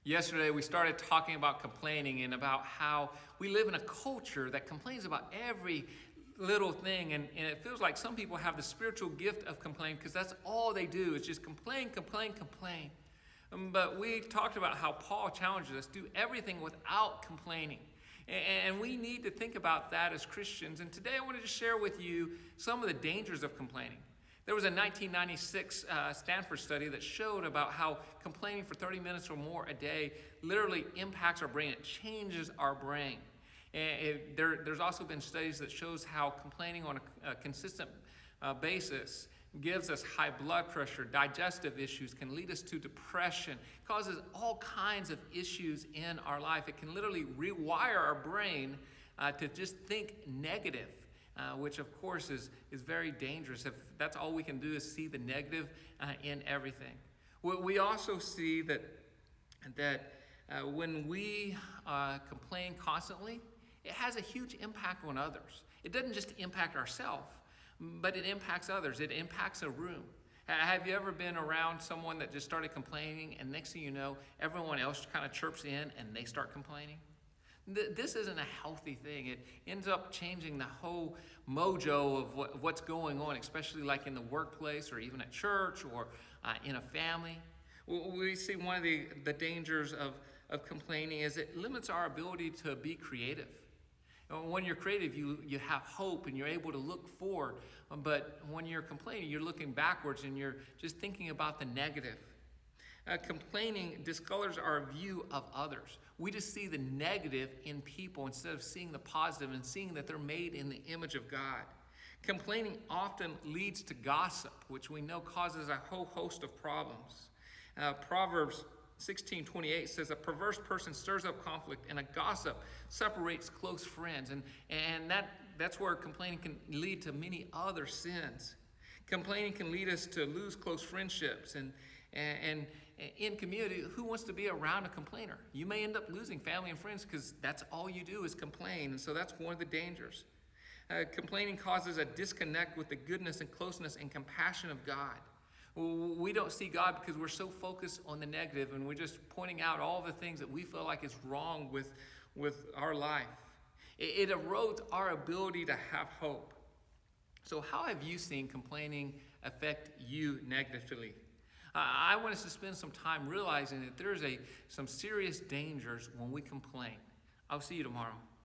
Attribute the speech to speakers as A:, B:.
A: Yesterday, we started talking about complaining and about how we live in a culture that complains about every little thing. And it feels like some people have the spiritual gift of complaining because that's all they do is just complain, complain, complain. But we talked about how Paul challenges us to do everything without complaining. And we need to think about that as Christians. And today I wanted to share with you some of the dangers of complaining. There was a 1996 Stanford study that showed about how complaining for 30 minutes or more a day literally impacts our brain. It changes our brain. And there's also been studies that shows how complaining on a consistent basis gives us high blood pressure, digestive issues, can lead us to depression, causes all kinds of issues in our life. It can literally rewire our brain to just think negative. Which of course is very dangerous. If that's all we can do is see the negative in everything. We also see that when we complain constantly, it has a huge impact on others. It doesn't just impact ourselves, but it impacts others. It impacts a room. Have you ever been around someone that just started complaining and next thing you know, everyone else kind of chirps in and they start complaining? This isn't a healthy thing. It ends up changing the whole mojo of what's going on, especially like in the workplace or even at church or in a family. We see one of the dangers of complaining is it limits our ability to be creative. When you're creative, you have hope and you're able to look forward. But when you're complaining, you're looking backwards and you're just thinking about the negative. Complaining discolors our view of others. We just see the negative in people instead of seeing the positive and seeing that they're made in the image of God. Complaining often leads to gossip, which we know causes a whole host of problems. Proverbs 16:28 says, "A perverse person stirs up conflict, and a gossip separates close friends." And that's where complaining can lead to many other sins. Complaining can lead us to lose close friendships and in community, who wants to be around a complainer? You may end up losing family and friends because that's all you do is complain. And so that's one of the dangers. Complaining causes a disconnect with the goodness and closeness and compassion of God. We don't see God because we're so focused on the negative and we're just pointing out all the things that we feel like is wrong with our life. It erodes our ability to have hope. So how have you seen complaining affect you negatively? I want us to spend some time realizing that there's some serious dangers when we complain. I'll see you tomorrow.